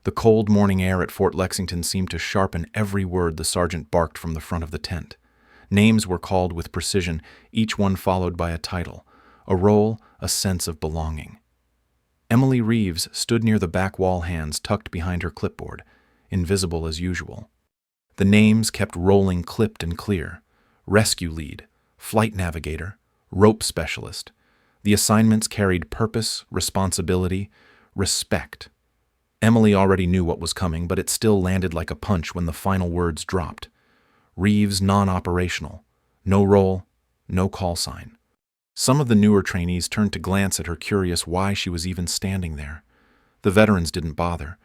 The cold morning air at Fort Lexington seemed to sharpen every word the sergeant barked from the front of the tent. Names were called with precision, each one followed by a title, a role, a sense of belonging. Emily Reeves stood near the back wall, hands tucked behind her clipboard, invisible as usual. The names kept rolling clipped and clear. Rescue lead, flight navigator, rope specialist. The assignments carried purpose, responsibility, respect. Emily already knew what was coming, but it still landed like a punch when the final words dropped. Reeves non-operational. No role, no call sign. Some of the newer trainees turned to glance at her, curious why she was even standing there. The veterans didn't bother.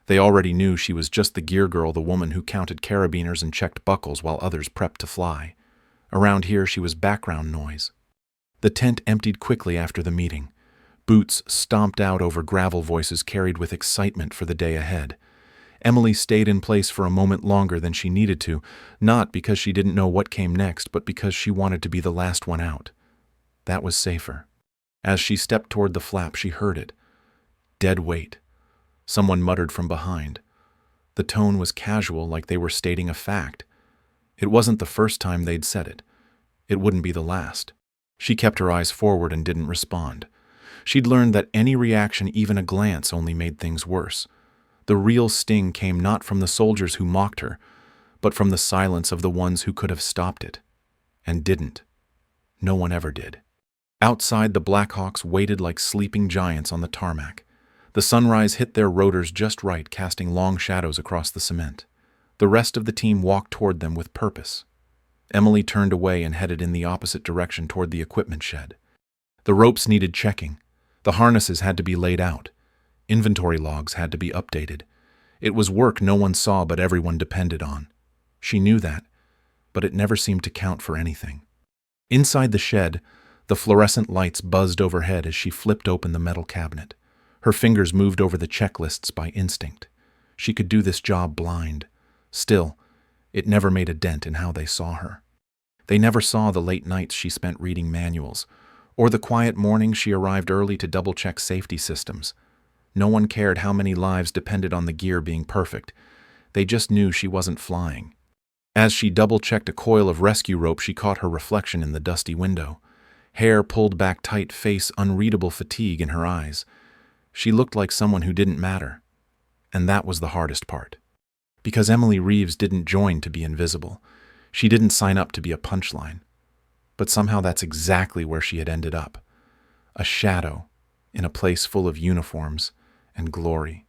They already knew she was just the gear girl, the woman who counted carabiners and checked buckles while others prepped to fly. Around here, she was background noise. The tent emptied quickly after the meeting. Boots stomped out over gravel, voices carried with excitement for the day ahead. Emily stayed in place for a moment longer than she needed to, not because she didn't know what came next, but because she wanted to be the last one out. That was safer. As she stepped toward the flap, she heard it. Dead weight. Someone muttered from behind. The tone was casual, like they were stating a fact. It wasn't the first time they'd said it. It wouldn't be the last. She kept her eyes forward and didn't respond. She'd learned that any reaction, even a glance, only made things worse. The real sting came not from the soldiers who mocked her, but from the silence of the ones who could have stopped it. And didn't. No one ever did. Outside, the Blackhawks waited like sleeping giants on the tarmac. The sunrise hit their rotors just right, casting long shadows across the cement. The rest of the team walked toward them with purpose. Emily turned away and headed in the opposite direction toward the equipment shed. The ropes needed checking. The harnesses had to be laid out. Inventory logs had to be updated. It was work no one saw but everyone depended on. She knew that, but it never seemed to count for anything. Inside the shed, the fluorescent lights buzzed overhead as she flipped open the metal cabinet. Her fingers moved over the checklists by instinct. She could do this job blind. Still, it never made a dent in how they saw her. They never saw the late nights she spent reading manuals, or the quiet mornings she arrived early to double-check safety systems. No one cared how many lives depended on the gear being perfect. They just knew she wasn't flying. As she double-checked a coil of rescue rope, she caught her reflection in the dusty window. Hair pulled back tight, face unreadable fatigue in her eyes. She looked like someone who didn't matter. And that was the hardest part. Because Emily Reeves didn't join to be invisible. She didn't sign up to be a punchline. But somehow that's exactly where she had ended up. A shadow, in a place full of uniforms and glory.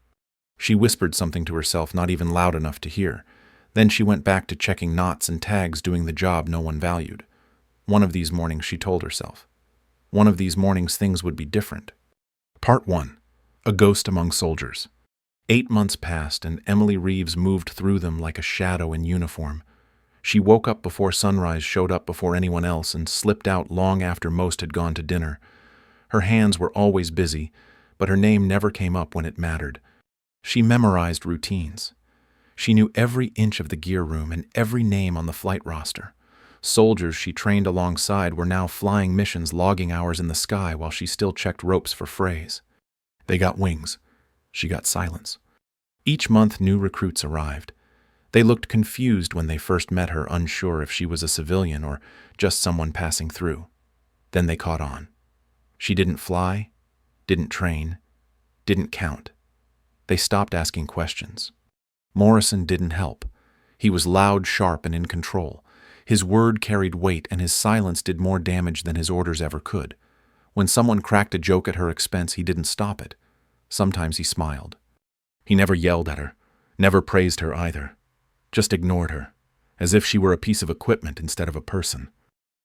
She whispered something to herself, not even loud enough to hear. Then she went back to checking knots and tags, doing the job no one valued. One of these mornings, she told herself. One of these mornings, things would be different. Part 1. A Ghost Among Soldiers. 8 months passed, and Emily Reeves moved through them like a shadow in uniform. She woke up before sunrise, showed up before anyone else, and slipped out long after most had gone to dinner. Her hands were always busy, but her name never came up when it mattered. She memorized routines. She knew every inch of the gear room and every name on the flight roster. Soldiers she trained alongside were now flying missions, logging hours in the sky while she still checked ropes for frays. They got wings. She got silence. Each month, new recruits arrived. They looked confused when they first met her, unsure if she was a civilian or just someone passing through. Then they caught on. She didn't fly, didn't train, didn't count. They stopped asking questions. Morrison didn't help. He was loud, sharp, and in control. His word carried weight, and his silence did more damage than his orders ever could. When someone cracked a joke at her expense, he didn't stop it. Sometimes he smiled. He never yelled at her, never praised her either. Just ignored her, as if she were a piece of equipment instead of a person.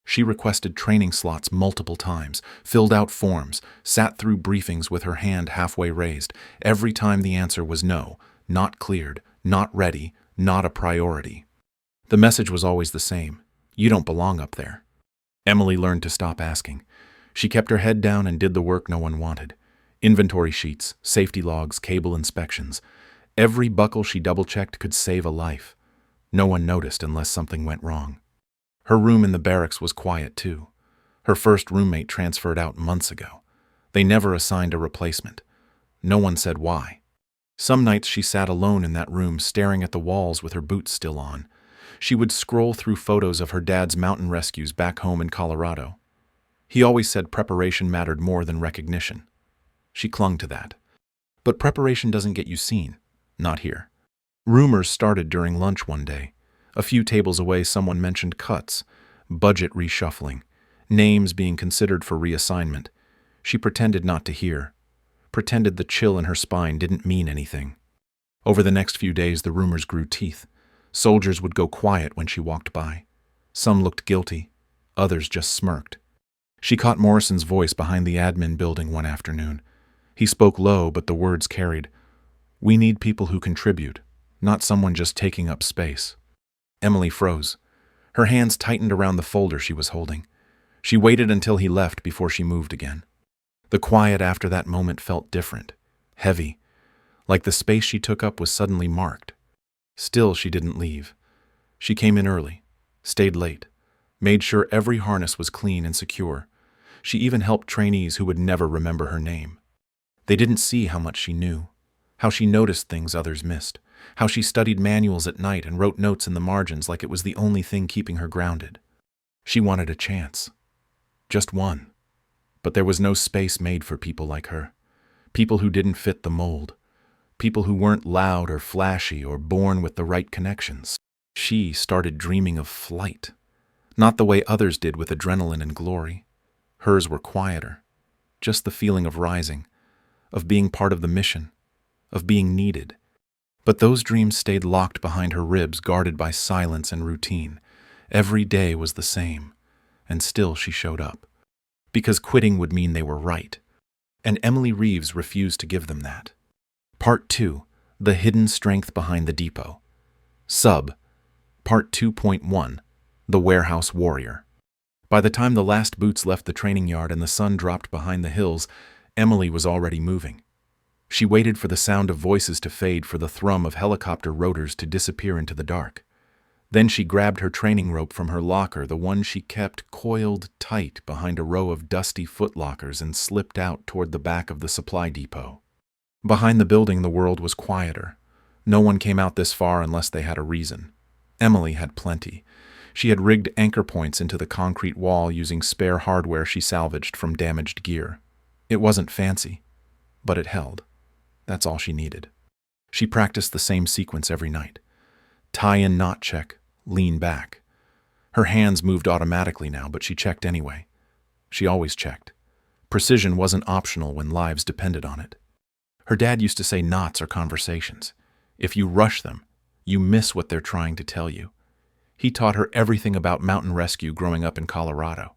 She requested training slots multiple times, filled out forms, sat through briefings with her hand halfway raised. Every time the answer was no, not cleared, not ready, not a priority. The message was always the same: you don't belong up there. Emily learned to stop asking. She kept her head down and did the work no one wanted. Inventory sheets, safety logs, cable inspections. Every buckle she double-checked could save a life. No one noticed unless something went wrong. Her room in the barracks was quiet too. Her first roommate transferred out months ago. They never assigned a replacement. No one said why. Some nights she sat alone in that room staring at the walls with her boots still on. She would scroll through photos of her dad's mountain rescues back home in Colorado. He always said preparation mattered more than recognition. She clung to that. But preparation doesn't get you seen. Not here. Rumors started during lunch one day. A few tables away, someone mentioned cuts, budget reshuffling, names being considered for reassignment. She pretended not to hear, pretended the chill in her spine didn't mean anything. Over the next few days, the rumors grew teeth. Soldiers would go quiet when she walked by. Some looked guilty, others just smirked. She caught Morrison's voice behind the admin building one afternoon. He spoke low, but the words carried. "We need people who contribute, not someone just taking up space." Emily froze. Her hands tightened around the folder she was holding. She waited until he left before she moved again. The quiet after that moment felt different, heavy, like the space she took up was suddenly marked. Still, she didn't leave. She came in early, stayed late, made sure every harness was clean and secure. She even helped trainees who would never remember her name. They didn't see how much she knew, how she noticed things others missed, how she studied manuals at night and wrote notes in the margins like it was the only thing keeping her grounded. She wanted a chance. Just one. But there was no space made for people like her. People who didn't fit the mold. People who weren't loud or flashy or born with the right connections. She started dreaming of flight. Not the way others did with adrenaline and glory. Hers were quieter. Just the feeling of rising, of being part of the mission, of being needed. But those dreams stayed locked behind her ribs, guarded by silence and routine. Every day was the same, and still she showed up. Because quitting would mean they were right. And Emily Reeves refused to give them that. Part 2. The Hidden Strength Behind the Depot. Sub. Part 2.1. The Warehouse Warrior. By the time the last boots left the training yard and the sun dropped behind the hills, Emily was already moving. She waited for the sound of voices to fade, for the thrum of helicopter rotors to disappear into the dark. Then she grabbed her training rope from her locker, the one she kept coiled tight behind a row of dusty footlockers, and slipped out toward the back of the supply depot. Behind the building, the world was quieter. No one came out this far unless they had a reason. Emily had plenty. She had rigged anchor points into the concrete wall using spare hardware she salvaged from damaged gear. It wasn't fancy, but it held. That's all she needed. She practiced the same sequence every night. Tie-in knot check, lean back. Her hands moved automatically now, but she checked anyway. She always checked. Precision wasn't optional when lives depended on it. Her dad used to say knots are conversations. If you rush them, you miss what they're trying to tell you. He taught her everything about mountain rescue growing up in Colorado.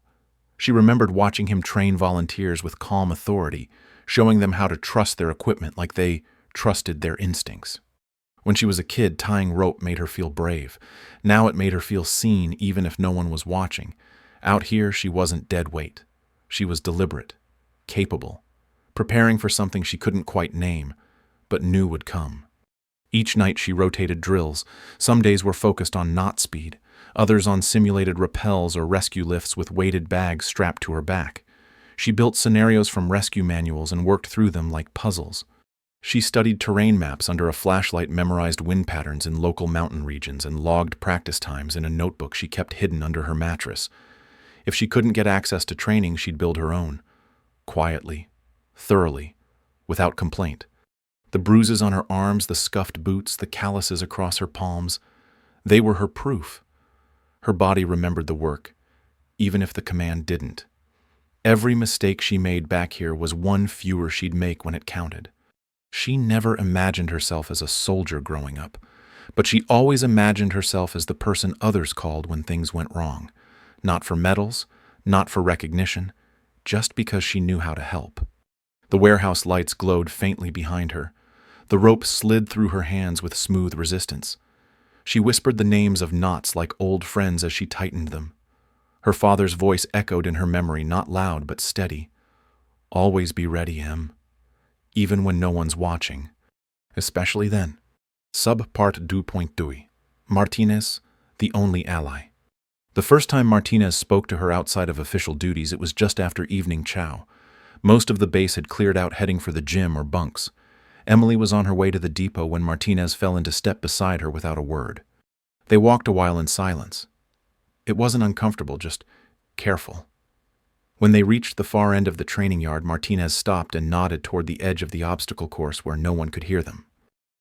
She remembered watching him train volunteers with calm authority, showing them how to trust their equipment like they trusted their instincts. When she was a kid, tying rope made her feel brave. Now it made her feel seen, even if no one was watching. Out here, she wasn't dead weight. She was deliberate, capable, preparing for something she couldn't quite name, but knew would come. Each night she rotated drills. Some days were focused on knot speed, others on simulated rappels or rescue lifts with weighted bags strapped to her back. She built scenarios from rescue manuals and worked through them like puzzles. She studied terrain maps under a flashlight, memorized wind patterns in local mountain regions, and logged practice times in a notebook she kept hidden under her mattress. If she couldn't get access to training, she'd build her own. Quietly, thoroughly, without complaint. The bruises on her arms, the scuffed boots, the calluses across her palms, they were her proof. Her body remembered the work, even if the command didn't. Every mistake she made back here was one fewer she'd make when it counted. She never imagined herself as a soldier growing up, but she always imagined herself as the person others called when things went wrong. Not for medals, not for recognition, just because she knew how to help. The warehouse lights glowed faintly behind her. The rope slid through her hands with smooth resistance. She whispered the names of knots like old friends as she tightened them. Her father's voice echoed in her memory, not loud but steady. Always be ready, Em. Even when no one's watching. Especially then. Subpart 2.2. Martinez, the only ally. The first time Martinez spoke to her outside of official duties, it was just after evening chow. Most of the base had cleared out, heading for the gym or bunks. Emily was on her way to the depot when Martinez fell into step beside her without a word. They walked a while in silence. It wasn't uncomfortable, just careful. When they reached the far end of the training yard, Martinez stopped and nodded toward the edge of the obstacle course where no one could hear them.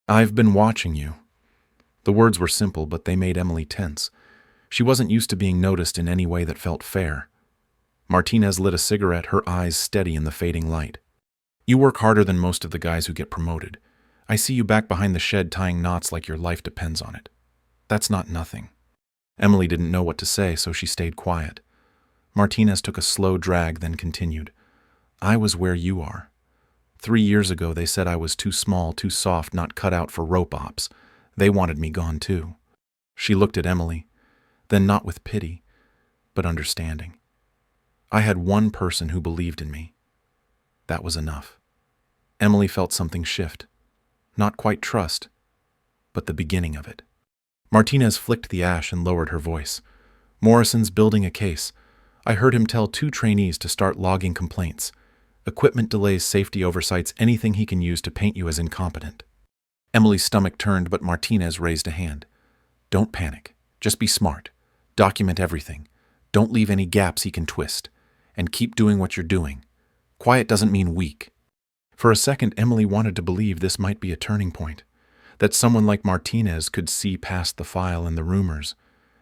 "I've been watching you." The words were simple, but they made Emily tense. She wasn't used to being noticed in any way that felt fair. Martinez lit a cigarette, her eyes steady in the fading light. "You work harder than most of the guys who get promoted. I see you back behind the shed tying knots like your life depends on it. That's not nothing." Emily didn't know what to say, so she stayed quiet. Martinez took a slow drag, then continued. "I was where you are. 3 years ago they said I was too small, too soft, not cut out for rope ops. They wanted me gone too." She looked at Emily, then not with pity, but understanding. "I had one person who believed in me. That was enough." Emily felt something shift. Not quite trust, but the beginning of it. Martinez flicked the ash and lowered her voice. "Morrison's building a case. I heard him tell 2 trainees to start logging complaints. Equipment delays, safety oversights, anything he can use to paint you as incompetent." Emily's stomach turned, but Martinez raised a hand. "Don't panic. Just be smart. Document everything. Don't leave any gaps he can twist. And keep doing what you're doing. Quiet doesn't mean weak." For a second, Emily wanted to believe this might be a turning point. That someone like Martinez could see past the file and the rumors.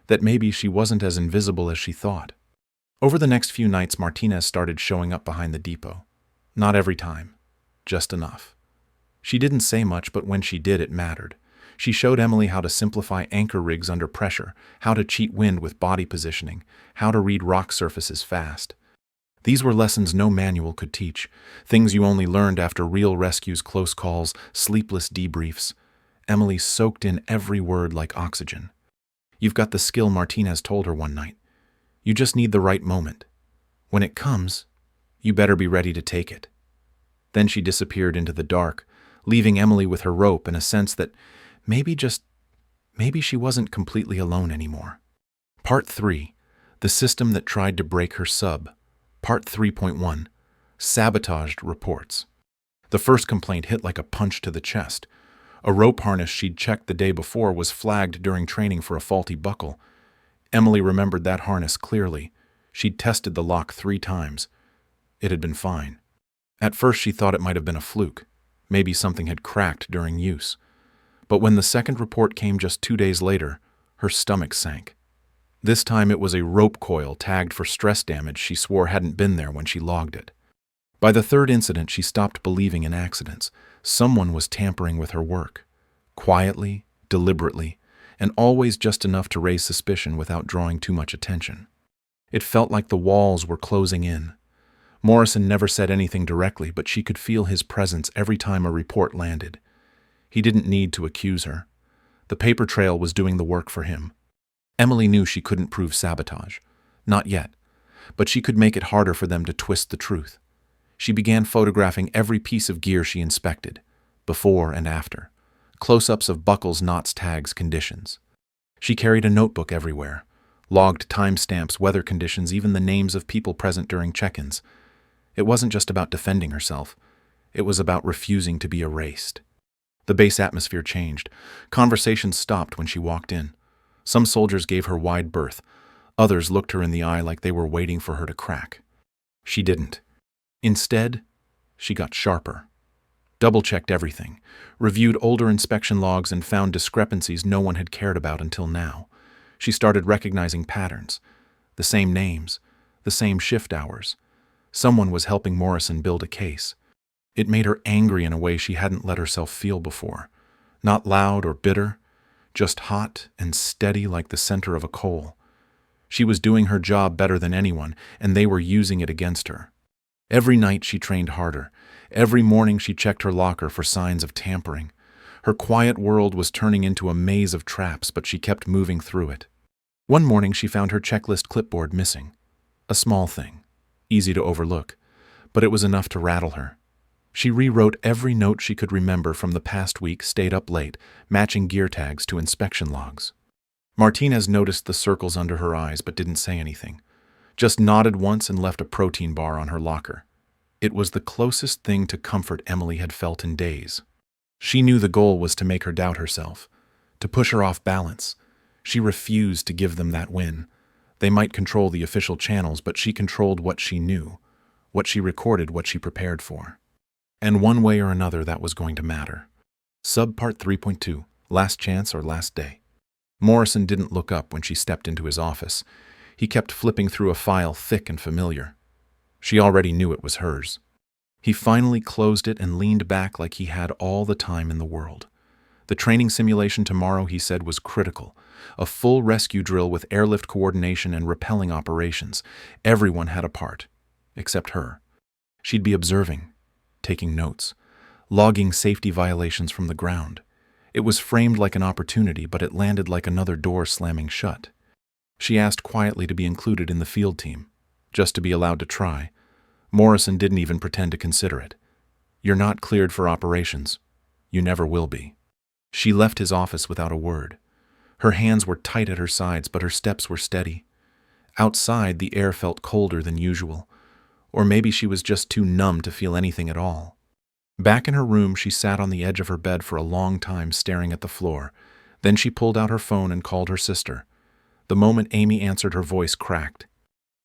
That maybe she wasn't as invisible as she thought. Over the next few nights, Martinez started showing up behind the depot. Not every time. Just enough. She didn't say much, but when she did, it mattered. She showed Emily how to simplify anchor rigs under pressure, how to cheat wind with body positioning, how to read rock surfaces fast. These were lessons no manual could teach, things you only learned after real rescues, close calls, sleepless debriefs. Emily soaked in every word like oxygen. "You've got the skill," Martinez told her one night. "You just need the right moment. When it comes, you better be ready to take it." Then she disappeared into the dark, leaving Emily with her rope and a sense that maybe she wasn't completely alone anymore. Part 3. The System That Tried to Break Her Sub. Part 3.1. Sabotaged Reports. The first complaint hit like a punch to the chest. A rope harness she'd checked the day before was flagged during training for a faulty buckle. Emily remembered that harness clearly. She'd tested the lock 3 times. It had been fine. At first she thought it might have been a fluke. Maybe something had cracked during use. But when the second report came just 2 days later, her stomach sank. This time it was a rope coil tagged for stress damage she swore hadn't been there when she logged it. By the third incident, she stopped believing in accidents. Someone was tampering with her work. Quietly, deliberately, and always just enough to raise suspicion without drawing too much attention. It felt like the walls were closing in. Morrison never said anything directly, but she could feel his presence every time a report landed. He didn't need to accuse her. The paper trail was doing the work for him. Emily knew she couldn't prove sabotage. Not yet. But she could make it harder for them to twist the truth. She began photographing every piece of gear she inspected, before and after. Close-ups of buckles, knots, tags, conditions. She carried a notebook everywhere. Logged timestamps, weather conditions, even the names of people present during check-ins. It wasn't just about defending herself. It was about refusing to be erased. The base atmosphere changed. Conversations stopped when she walked in. Some soldiers gave her wide berth. Others looked her in the eye like they were waiting for her to crack. She didn't. Instead, she got sharper. Double-checked everything, reviewed older inspection logs and found discrepancies no one had cared about until now. She started recognizing patterns. The same names, the same shift hours. Someone was helping Morrison build a case. It made her angry in a way she hadn't let herself feel before. Not loud or bitter, just hot and steady like the center of a coal. She was doing her job better than anyone, and they were using it against her. Every night she trained harder. Every morning she checked her locker for signs of tampering. Her quiet world was turning into a maze of traps, but she kept moving through it. One morning she found her checklist clipboard missing. A small thing, easy to overlook, but it was enough to rattle her. She rewrote every note she could remember from the past week, stayed up late, matching gear tags to inspection logs. Martinez noticed the circles under her eyes but didn't say anything. Just nodded once and left a protein bar on her locker. It was the closest thing to comfort Emily had felt in days. She knew the goal was to make her doubt herself, to push her off balance. She refused to give them that win. They might control the official channels, but she controlled what she knew, what she recorded, what she prepared for. And one way or another, that was going to matter. Subpart 3.2, Last Chance or Last Day. Morrison didn't look up when she stepped into his office. He kept flipping through a file thick and familiar. She already knew it was hers. He finally closed it and leaned back like he had all the time in the world. The training simulation tomorrow, he said, was critical. A full rescue drill with airlift coordination and rappelling operations. Everyone had a part, except her. She'd be observing, taking notes, logging safety violations from the ground. It was framed like an opportunity, but it landed like another door slamming shut. She asked quietly to be included in the field team, just to be allowed to try. Morrison didn't even pretend to consider it. You're not cleared for operations. You never will be. She left his office without a word. Her hands were tight at her sides, but her steps were steady. Outside, the air felt colder than usual. Or maybe she was just too numb to feel anything at all. Back in her room, she sat on the edge of her bed for a long time, staring at the floor. Then she pulled out her phone and called her sister. The moment Amy answered, her voice cracked.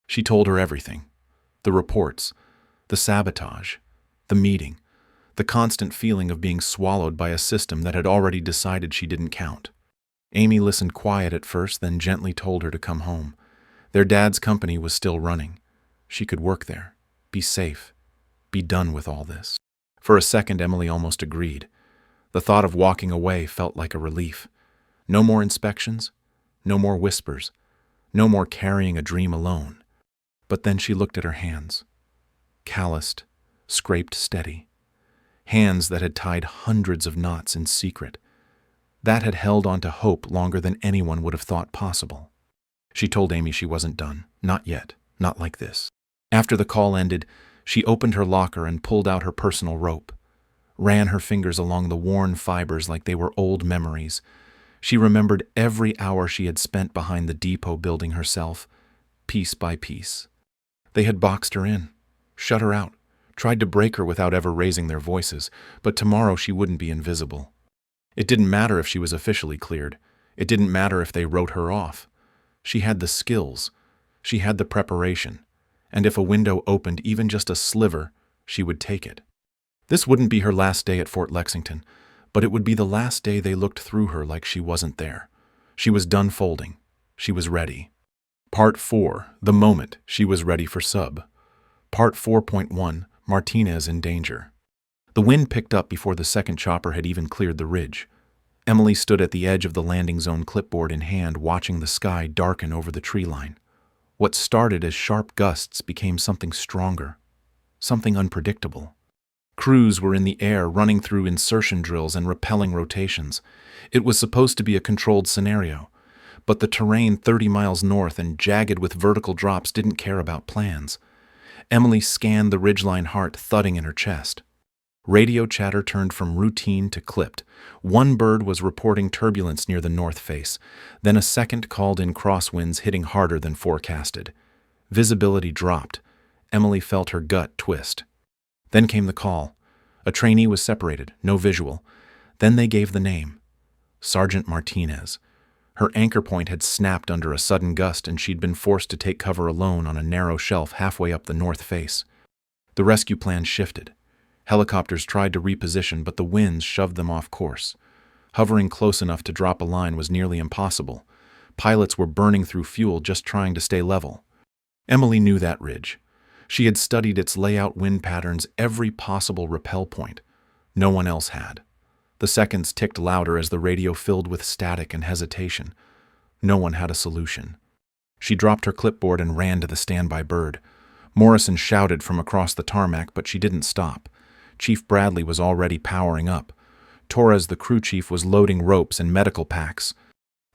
She told her everything. The reports, the sabotage, the meeting, the constant feeling of being swallowed by a system that had already decided she didn't count. Amy listened quiet at first, then gently told her to come home. Their dad's company was still running. She could work there, be safe, be done with all this. For a second, Emily almost agreed. The thought of walking away felt like a relief. No more inspections, no more whispers, no more carrying a dream alone. But then she looked at her hands. Calloused, scraped steady. Hands that had tied hundreds of knots in secret. That had held on to hope longer than anyone would have thought possible. She told Amy she wasn't done. Not yet. Not like this. After the call ended, she opened her locker and pulled out her personal rope. Ran her fingers along the worn fibers like they were old memories. She remembered every hour she had spent behind the depot building herself, piece by piece. They had boxed her in, shut her out, tried to break her without ever raising their voices, but tomorrow she wouldn't be invisible. It didn't matter if she was officially cleared. It didn't matter if they wrote her off. She had the skills. She had the preparation. And if a window opened even just a sliver, she would take it. This wouldn't be her last day at Fort Lexington, but it would be the last day they looked through her like she wasn't there. She was done folding. She was ready. Part 4, the moment she was ready for sub. Part 4.1, Martinez in danger. The wind picked up before the second chopper had even cleared the ridge. Emily stood at the edge of the landing zone, clipboard in hand, watching the sky darken over the tree line. What started as sharp gusts became something stronger, something unpredictable. Crews were in the air, running through insertion drills and rappelling rotations. It was supposed to be a controlled scenario. But the terrain 30 miles north and jagged with vertical drops didn't care about plans. Emily scanned the ridgeline, heart thudding in her chest. Radio chatter turned from routine to clipped. One bird was reporting turbulence near the north face. Then a second called in crosswinds hitting harder than forecasted. Visibility dropped. Emily felt her gut twist. Then came the call. A trainee was separated, no visual. Then they gave the name. Sergeant Martinez. Her anchor point had snapped under a sudden gust, and she'd been forced to take cover alone on a narrow shelf halfway up the north face. The rescue plan shifted. Helicopters tried to reposition, but the winds shoved them off course. Hovering close enough to drop a line was nearly impossible. Pilots were burning through fuel just trying to stay level. Emily knew that ridge. She had studied its layout, wind patterns, every possible rappel point. No one else had. The seconds ticked louder as the radio filled with static and hesitation. No one had a solution. She dropped her clipboard and ran to the standby bird. Morrison shouted from across the tarmac, but she didn't stop. Chief Bradley was already powering up. Torres, the crew chief, was loading ropes and medical packs.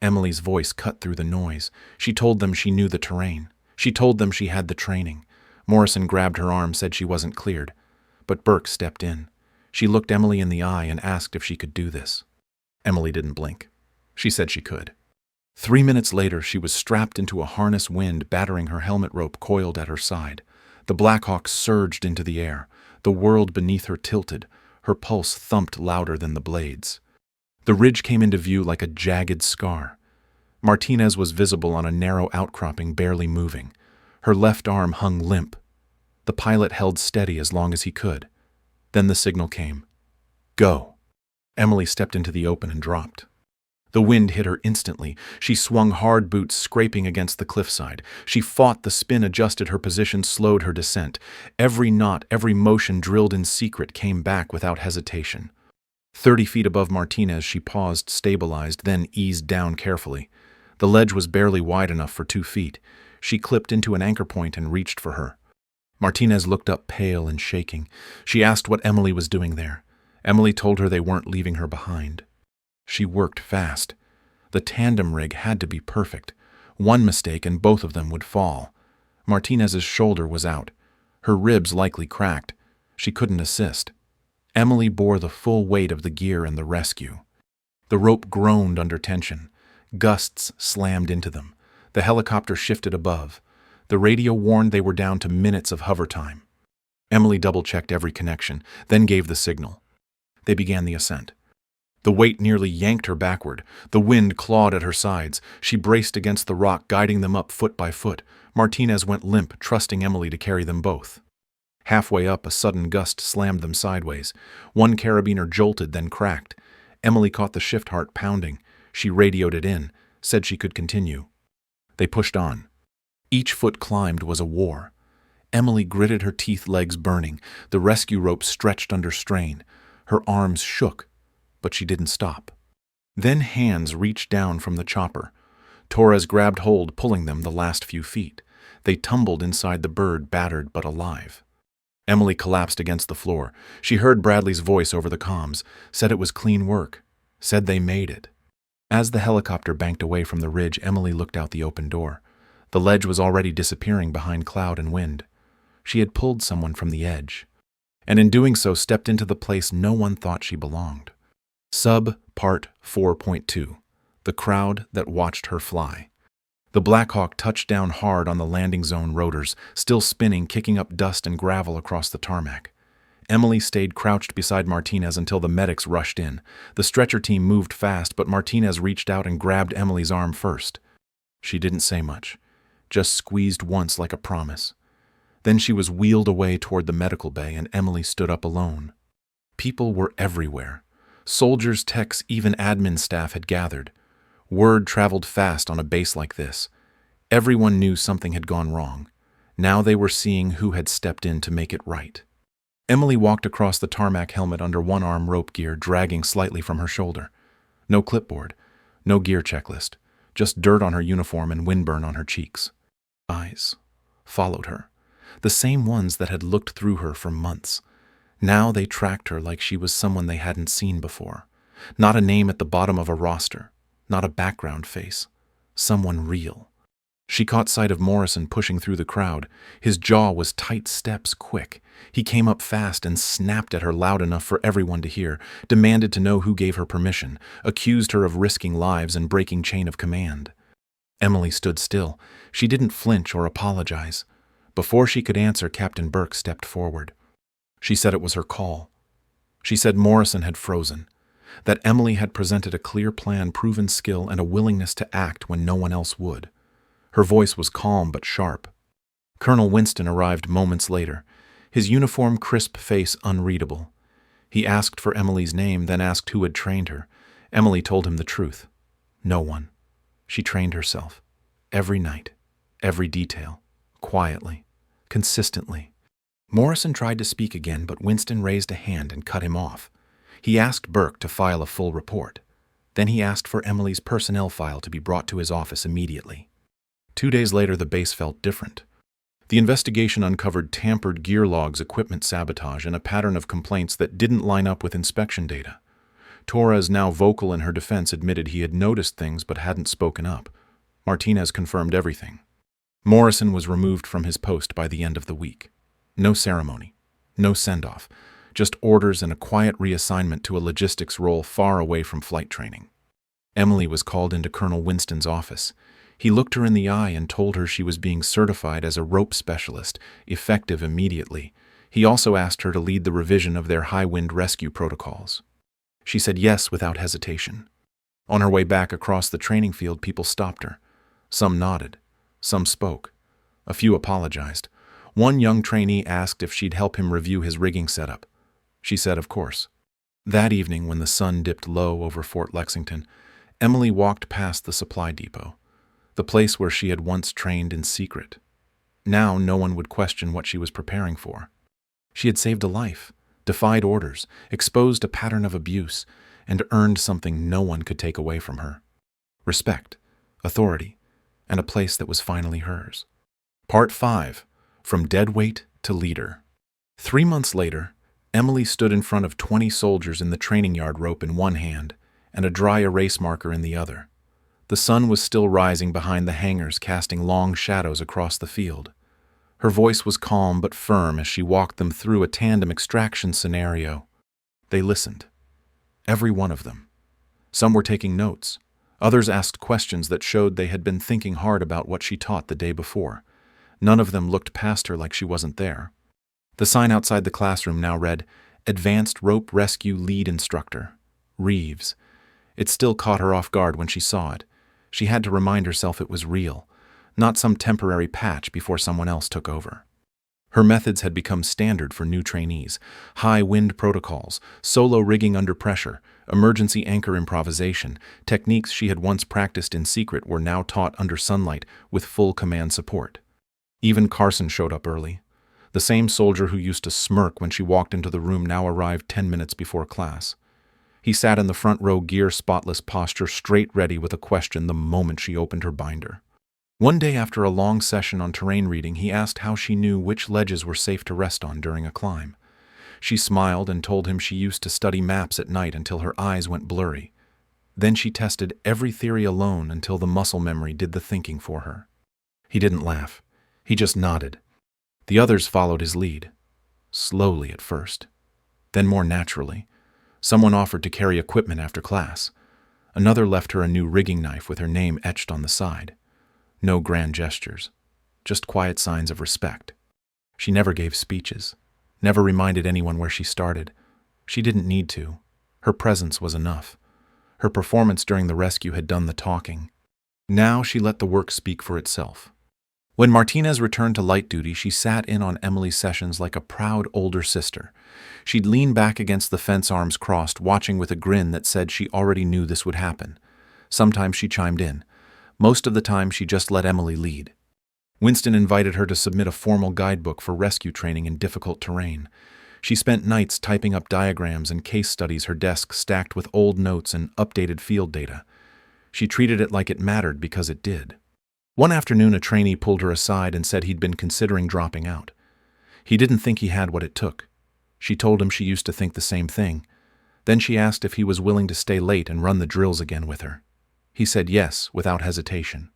Emily's voice cut through the noise. She told them she knew the terrain. She told them she had the training. Morrison grabbed her arm, said she wasn't cleared. But Burke stepped in. She looked Emily in the eye and asked if she could do this. Emily didn't blink. She said she could. 3 minutes later, she was strapped into a harness, wind battering her helmet rope coiled at her side. The Blackhawk surged into the air. The world beneath her tilted. Her pulse thumped louder than the blades. The ridge came into view like a jagged scar. Martinez was visible on a narrow outcropping, barely moving. Her left arm hung limp. The pilot held steady as long as he could. Then the signal came. Go. Emily stepped into the open and dropped. The wind hit her instantly. She swung hard, boots scraping against the cliffside. She fought, the spin adjusted her position, slowed her descent. Every knot, every motion drilled in secret came back without hesitation. 30 feet above Martinez, she paused, stabilized, then eased down carefully. The ledge was barely wide enough for 2 feet. She clipped into an anchor point and reached for her. Martinez looked up, pale and shaking. She asked what Emily was doing there. Emily told her they weren't leaving her behind. She worked fast. The tandem rig had to be perfect. One mistake and both of them would fall. Martinez's shoulder was out. Her ribs likely cracked. She couldn't assist. Emily bore the full weight of the gear and the rescue. The rope groaned under tension. Gusts slammed into them. The helicopter shifted above. The radio warned they were down to minutes of hover time. Emily double-checked every connection, then gave the signal. They began the ascent. The weight nearly yanked her backward. The wind clawed at her sides. She braced against the rock, guiding them up foot by foot. Martinez went limp, trusting Emily to carry them both. Halfway up, a sudden gust slammed them sideways. One carabiner jolted, then cracked. Emily caught the shift heart pounding. She radioed it in, said she could continue. They pushed on. Each foot climbed was a war. Emily gritted her teeth, legs burning. The rescue rope stretched under strain. Her arms shook, but she didn't stop. Then hands reached down from the chopper. Torres grabbed hold, pulling them the last few feet. They tumbled inside the bird, battered but alive. Emily collapsed against the floor. She heard Bradley's voice over the comms, said it was clean work, said they made it. As the helicopter banked away from the ridge, Emily looked out the open door. The ledge was already disappearing behind cloud and wind. She had pulled someone from the edge, and in doing so stepped into the place no one thought she belonged. Sub-Part 4.2. The Crowd That Watched Her Fly. The Black Hawk touched down hard on the landing zone rotors, still spinning, kicking up dust and gravel across the tarmac. Emily stayed crouched beside Martinez until the medics rushed in. The stretcher team moved fast, but Martinez reached out and grabbed Emily's arm first. She didn't say much, just squeezed once like a promise. Then she was wheeled away toward the medical bay, and Emily stood up alone. People were everywhere. Soldiers, techs, even admin staff had gathered. Word traveled fast on a base like this. Everyone knew something had gone wrong. Now they were seeing who had stepped in to make it right. Emily walked across the tarmac, helmet under one arm, rope gear dragging slightly from her shoulder. No clipboard, no gear checklist, just dirt on her uniform and windburn on her cheeks. Eyes followed her, the same ones that had looked through her for months. Now they tracked her like she was someone they hadn't seen before. Not a name at the bottom of a roster, not a background face. Someone real. She caught sight of Morrison pushing through the crowd. His jaw was tight, steps quick. He came up fast and snapped at her loud enough for everyone to hear, demanded to know who gave her permission, accused her of risking lives and breaking chain of command. Emily stood still. She didn't flinch or apologize. Before she could answer, Captain Burke stepped forward. She said it was her call. She said Morrison had frozen, that Emily had presented a clear plan, proven skill, and a willingness to act when no one else would. Her voice was calm but sharp. Colonel Winston arrived moments later, his uniform crisp face unreadable. He asked for Emily's name, then asked who had trained her. Emily told him the truth. No one. She trained herself. Every night. Every detail. Quietly. Consistently. Morrison tried to speak again, but Winston raised a hand and cut him off. He asked Burke to file a full report. Then he asked for Emily's personnel file to be brought to his office immediately. 2 days later, the base felt different. The investigation uncovered tampered gear logs, equipment sabotage, and a pattern of complaints that didn't line up with inspection data. Torres, now vocal in her defense, admitted he had noticed things but hadn't spoken up. Martinez confirmed everything. Morrison was removed from his post by the end of the week. No ceremony, no send-off, just orders and a quiet reassignment to a logistics role far away from flight training. Emily was called into Colonel Winston's office. He looked her in the eye and told her she was being certified as a rope specialist, effective immediately. He also asked her to lead the revision of their high-wind rescue protocols. She said yes without hesitation. On her way back across the training field, people stopped her. Some nodded. Some spoke. A few apologized. One young trainee asked if she'd help him review his rigging setup. She said of course. That evening, when the sun dipped low over Fort Lexington, Emily walked past the supply depot, the place where she had once trained in secret. Now no one would question what she was preparing for. She had saved a life, defied orders, exposed a pattern of abuse, and earned something no one could take away from her: respect, authority, and a place that was finally hers. Part 5. From Deadweight to Leader. 3 months later, Emily stood in front of 20 soldiers in the training yard, rope in one hand and a dry erase marker in the other. The sun was still rising behind the hangars, casting long shadows across the field. Her voice was calm but firm as she walked them through a tandem extraction scenario. They listened. Every one of them. Some were taking notes. Others asked questions that showed they had been thinking hard about what she taught the day before. None of them looked past her like she wasn't there. The sign outside the classroom now read, "Advanced Rope Rescue Lead Instructor, Reeves." It still caught her off guard when she saw it. She had to remind herself it was real, not some temporary patch before someone else took over. Her methods had become standard for new trainees: high wind protocols, solo rigging under pressure, emergency anchor improvisation. Techniques she had once practiced in secret were now taught under sunlight with full command support. Even Carson showed up early. The same soldier who used to smirk when she walked into the room now arrived 10 minutes before class. He sat in the front row, gear spotless posture, straight ready with a question the moment she opened her binder. One day after a long session on terrain reading, he asked how she knew which ledges were safe to rest on during a climb. She smiled and told him she used to study maps at night until her eyes went blurry. Then she tested every theory alone until the muscle memory did the thinking for her. He didn't laugh. He just nodded. The others followed his lead. Slowly at first. Then more naturally. Someone offered to carry equipment after class. Another left her a new rigging knife with her name etched on the side. No grand gestures. Just quiet signs of respect. She never gave speeches. Never reminded anyone where she started. She didn't need to. Her presence was enough. Her performance during the rescue had done the talking. Now she let the work speak for itself. When Martinez returned to light duty, she sat in on Emily's sessions like a proud older sister. She'd lean back against the fence, arms crossed, watching with a grin that said she already knew this would happen. Sometimes she chimed in. Most of the time, she just let Emily lead. Winston invited her to submit a formal guidebook for rescue training in difficult terrain. She spent nights typing up diagrams and case studies, her desk stacked with old notes and updated field data. She treated it like it mattered because it did. One afternoon, a trainee pulled her aside and said he'd been considering dropping out. He didn't think he had what it took. She told him she used to think the same thing. Then she asked if he was willing to stay late and run the drills again with her. He said yes, without hesitation.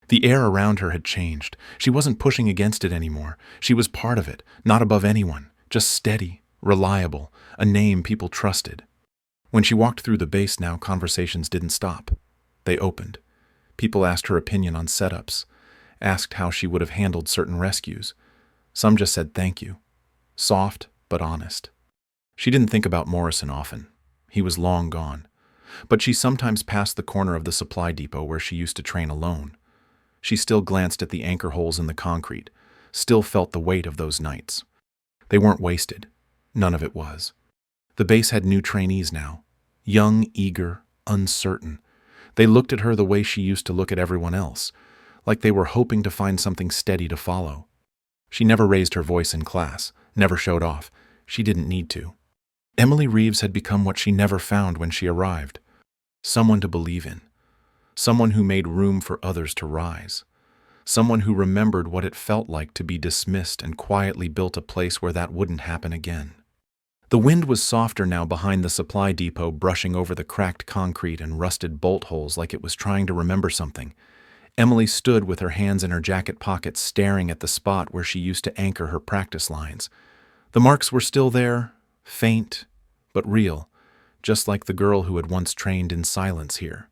The air around her had changed. She wasn't pushing against it anymore. She was part of it, not above anyone, just steady, reliable, a name people trusted. When she walked through the base now, conversations didn't stop. They opened. People asked her opinion on setups, asked how she would have handled certain rescues. Some just said thank you. Soft, but honest. She didn't think about Morrison often. He was long gone. But she sometimes passed the corner of the supply depot where she used to train alone. She still glanced at the anchor holes in the concrete, still felt the weight of those nights. They weren't wasted. None of it was. The base had new trainees now. Young, eager, uncertain. They looked at her the way she used to look at everyone else, like they were hoping to find something steady to follow. She never raised her voice in class, never showed off. She didn't need to. Emily Reeves had become what she never found when she arrived. Someone to believe in. Someone who made room for others to rise. Someone who remembered what it felt like to be dismissed and quietly built a place where that wouldn't happen again. The wind was softer now behind the supply depot, brushing over the cracked concrete and rusted bolt holes like it was trying to remember something. Emily stood with her hands in her jacket pockets, staring at the spot where she used to anchor her practice lines. The marks were still there, faint, but real, just like the girl who had once trained in silence here.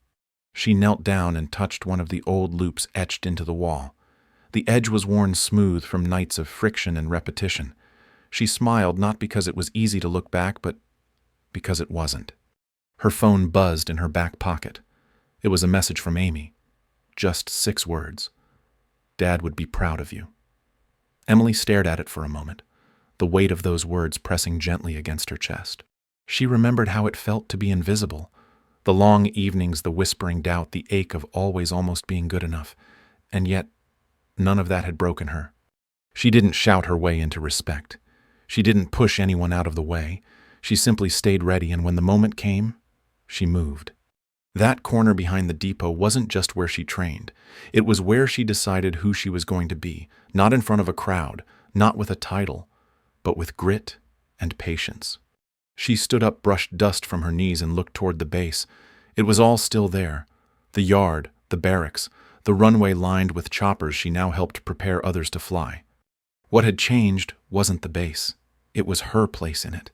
She knelt down and touched one of the old loops etched into the wall. The edge was worn smooth from nights of friction and repetition. She smiled not because it was easy to look back, but because it wasn't. Her phone buzzed in her back pocket. It was a message from Amy. Just 6 words. Dad would be proud of you. Emily stared at it for a moment, the weight of those words pressing gently against her chest. She remembered how it felt to be invisible. The long evenings, the whispering doubt, the ache of always almost being good enough. And yet, none of that had broken her. She didn't shout her way into respect. She didn't push anyone out of the way. She simply stayed ready, and when the moment came, she moved. That corner behind the depot wasn't just where she trained. It was where she decided who she was going to be, not in front of a crowd, not with a title, but with grit and patience. She stood up, brushed dust from her knees, and looked toward the base. It was all still there. The yard, the barracks, the runway lined with choppers she now helped prepare others to fly. What had changed wasn't the base. It was her place in it,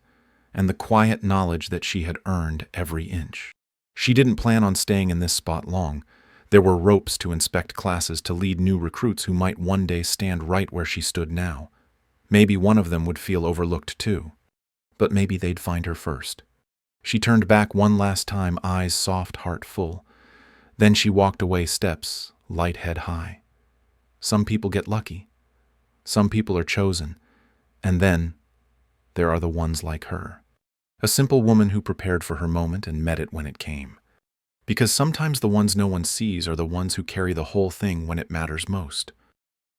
and the quiet knowledge that she had earned every inch. She didn't plan on staying in this spot long. There were ropes to inspect classes, to lead new recruits who might one day stand right where she stood now. Maybe one of them would feel overlooked too. But maybe they'd find her first. She turned back one last time, eyes soft, heart full. Then she walked away, steps, light head high. Some people get lucky. Some people are chosen. And then there are the ones like her. A simple woman who prepared for her moment and met it when it came. Because sometimes the ones no one sees are the ones who carry the whole thing when it matters most.